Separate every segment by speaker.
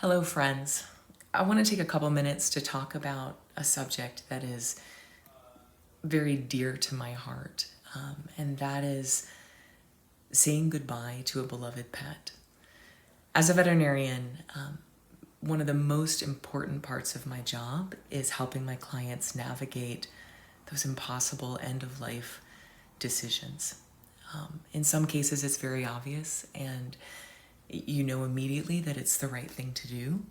Speaker 1: Hello, friends. I want to take a couple minutes to talk about a subject that is very dear to my heart, and that is saying goodbye to a beloved pet. As a veterinarian, one of the most important parts of my job is helping my clients navigate those impossible end-of-life decisions. In some cases, it's very obvious, and you know immediately that it's the right thing to do.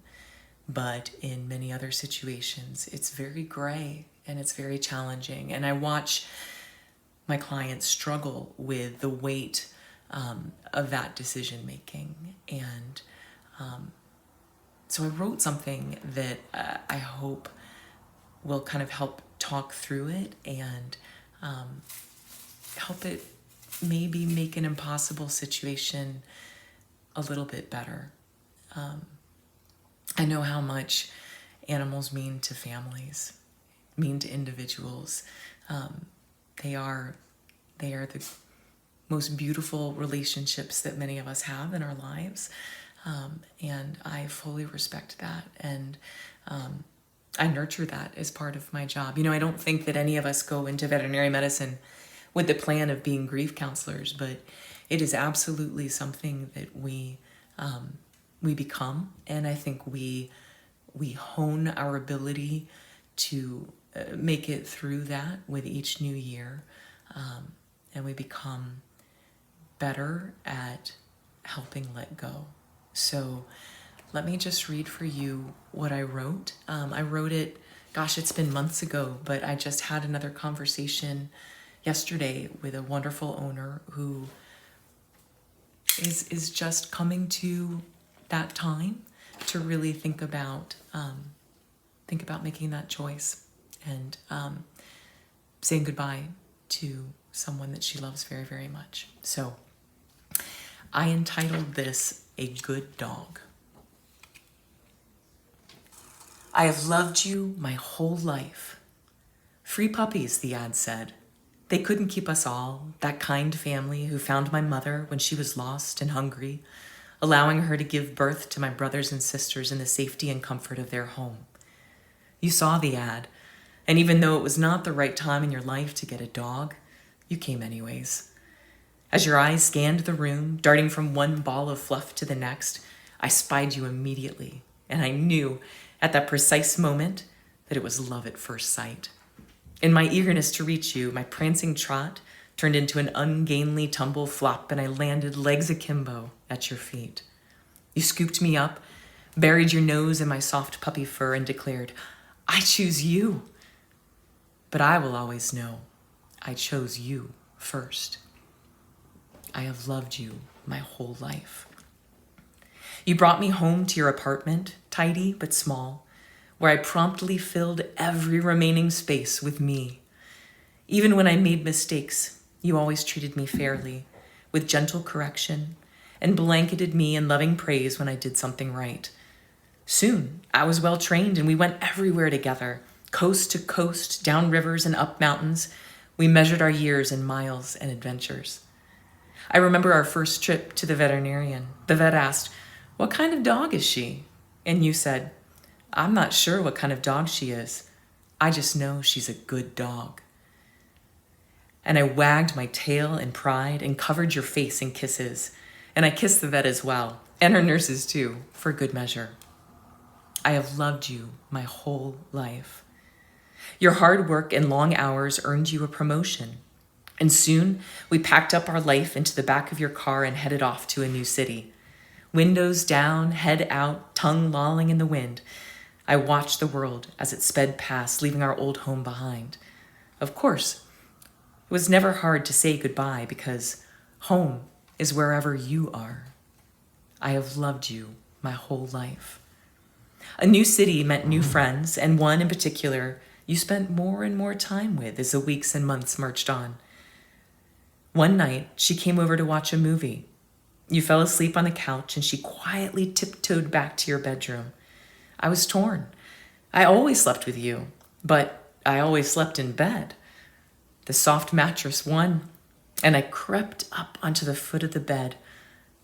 Speaker 1: But in many other situations, it's very gray and it's very challenging. And I watch my clients struggle with the weight of that decision making. And so I wrote something that I hope will kind of help talk through it and help it maybe make an impossible situation a little bit better. I know how much animals mean to families, mean to individuals. They are the most beautiful relationships that many of us have in our lives. And I fully respect that. And I nurture that as part of my job. You know, I don't think that any of us go into veterinary medicine with the plan of being grief counselors, but it is absolutely something that we become, and I think we hone our ability to make it through that with each new year, and we become better at helping let go. So let me just read for you what I wrote. I wrote it, gosh, it's been months ago, but I just had another conversation yesterday with a wonderful owner who is just coming to that time to really think about making that choice and saying goodbye to someone that she loves very, very much. So I entitled this A Good Dog. I have loved you my whole life. Free puppies, the ad said. They couldn't keep us all, that kind family who found my mother when she was lost and hungry, allowing her to give birth to my brothers and sisters in the safety and comfort of their home. You saw the ad, and even though it was not the right time in your life to get a dog, you came anyways. As your eyes scanned the room, darting from one ball of fluff to the next, I spied you immediately, and I knew at that precise moment that it was love at first sight. In my eagerness to reach you, my prancing trot turned into an ungainly tumble flop, and I landed legs akimbo at your feet. You scooped me up, buried your nose in my soft puppy fur, and declared, I choose you. But I will always know I chose you first. I have loved you my whole life. You brought me home to your apartment, tidy but small, where I promptly filled every remaining space with me. Even when I made mistakes, you always treated me fairly, with gentle correction, and blanketed me in loving praise when I did something right. Soon, I was well trained and we went everywhere together, coast to coast, down rivers and up mountains. We measured our years in miles and adventures. I remember our first trip to the veterinarian. The vet asked, "What kind of dog is she?" And you said, "I'm not sure what kind of dog she is. I just know she's a good dog." And I wagged my tail in pride and covered your face in kisses. And I kissed the vet as well, and her nurses too, for good measure. I have loved you my whole life. Your hard work and long hours earned you a promotion. And soon we packed up our life into the back of your car and headed off to a new city. Windows down, head out, tongue lolling in the wind. I watched the world as it sped past, leaving our old home behind. Of course, it was never hard to say goodbye because home is wherever you are. I have loved you my whole life. A new city meant new friends, and one in particular you spent more and more time with as the weeks and months marched on. One night, she came over to watch a movie. You fell asleep on the couch and she quietly tiptoed back to your bedroom. I was torn. I always slept with you, but I always slept in bed. The soft mattress won, and I crept up onto the foot of the bed.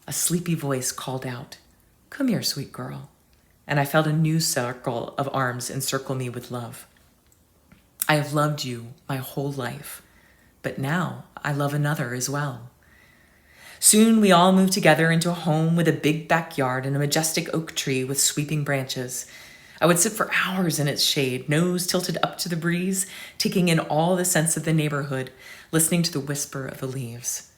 Speaker 1: A sleepy voice called out, "Come here, sweet girl." and I felt a new circle of arms encircle me with love. I have loved you my whole life, but now I love another as well. Soon we all moved together into a home with a big backyard and a majestic oak tree with sweeping branches. I would sit for hours in its shade, nose tilted up to the breeze, taking in all the scents of the neighborhood, listening to the whisper of the leaves.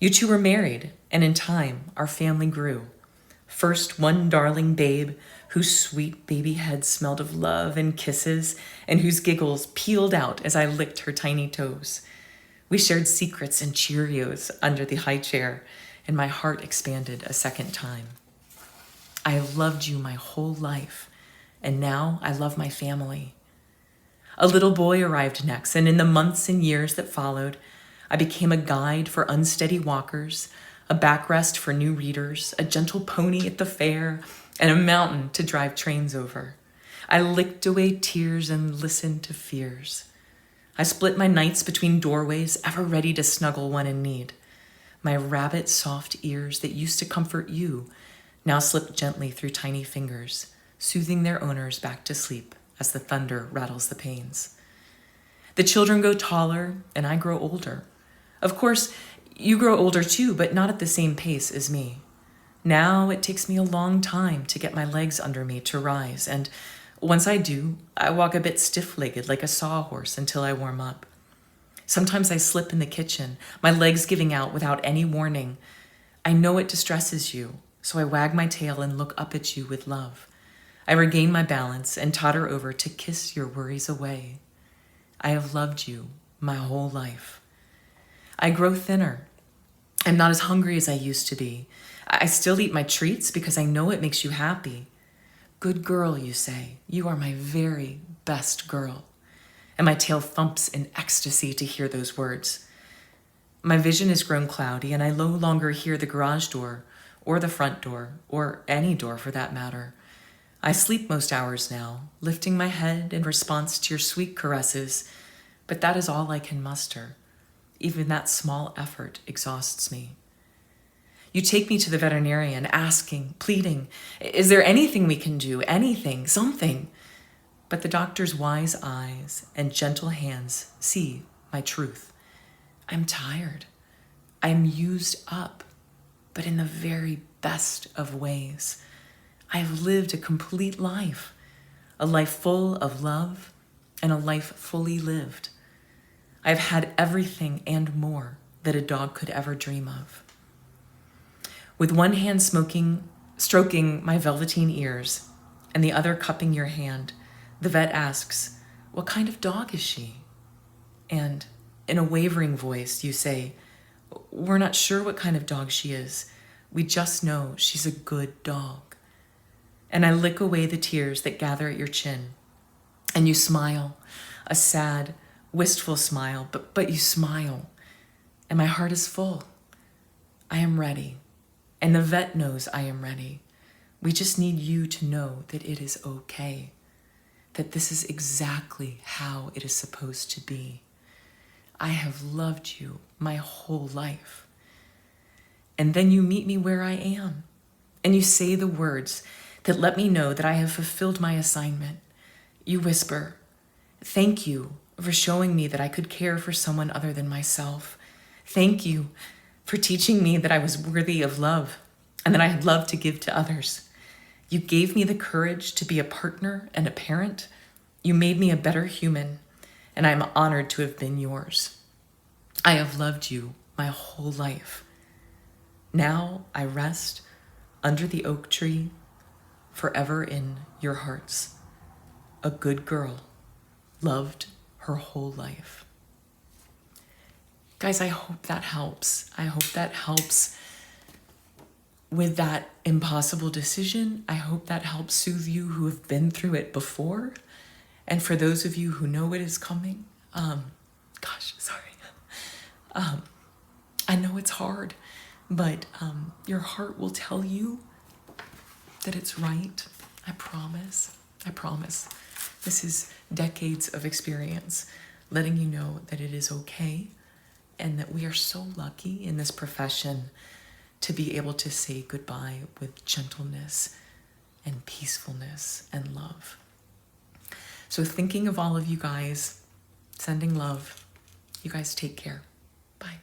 Speaker 1: You two were married, and in time, our family grew. First, one darling babe, whose sweet baby head smelled of love and kisses, and whose giggles peeled out as I licked her tiny toes. We shared secrets and Cheerios under the high chair, and my heart expanded a second time. I have loved you my whole life, and now I love my family. A little boy arrived next, and in the months and years that followed, I became a guide for unsteady walkers, a backrest for new readers, a gentle pony at the fair, and a mountain to drive trains over. I licked away tears and listened to fears. I split my nights between doorways, ever ready to snuggle one in need. My rabbit soft ears that used to comfort you now slip gently through tiny fingers, soothing their owners back to sleep as the thunder rattles the panes. The children grow taller and I grow older. Of course, you grow older too, but not at the same pace as me. Now it takes me a long time to get my legs under me to rise, and once I do, I walk a bit stiff-legged like a sawhorse until I warm up. Sometimes I slip in the kitchen, my legs giving out without any warning. I know it distresses you, so I wag my tail and look up at you with love. I regain my balance and totter over to kiss your worries away. I have loved you my whole life. I grow thinner. I'm not as hungry as I used to be. I still eat my treats because I know it makes you happy. Good girl, you say. You are my very best girl. And my tail thumps in ecstasy to hear those words. My vision has grown cloudy, and I no longer hear the garage door, or the front door, or any door for that matter. I sleep most hours now, lifting my head in response to your sweet caresses, but that is all I can muster. Even that small effort exhausts me. You take me to the veterinarian, asking, pleading, is there anything we can do? Anything, something? But the doctor's wise eyes and gentle hands see my truth. I'm tired. I'm used up, but in the very best of ways. I have lived a complete life, a life full of love and a life fully lived. I've had everything and more that a dog could ever dream of. With one hand stroking my velveteen ears and the other cupping your hand, the vet asks, what kind of dog is she? And in a wavering voice, you say, we're not sure what kind of dog she is. We just know she's a good dog. And I lick away the tears that gather at your chin. And you smile, a sad, wistful smile, but you smile. And my heart is full. I am ready. And the vet knows I am ready. We just need you to know that it is okay, that this is exactly how it is supposed to be. I have loved you my whole life. And then you meet me where I am, and you say the words that let me know that I have fulfilled my assignment. You whisper, thank you for showing me that I could care for someone other than myself. Thank you for teaching me that I was worthy of love and that I had love to give to others. You gave me the courage to be a partner and a parent. You made me a better human, and I am honored to have been yours. I have loved you my whole life. Now I rest under the oak tree, forever in your hearts. A good girl, loved her whole life. Guys, I hope that helps. I hope that helps with that impossible decision. I hope that helps soothe you who have been through it before. And for those of you who know it is coming, I know it's hard, but your heart will tell you that it's right. I promise. I promise. This is decades of experience letting you know that it is okay and that we are so lucky in this profession to be able to say goodbye with gentleness and peacefulness and love. So thinking of all of you guys, sending love. You guys take care. Bye.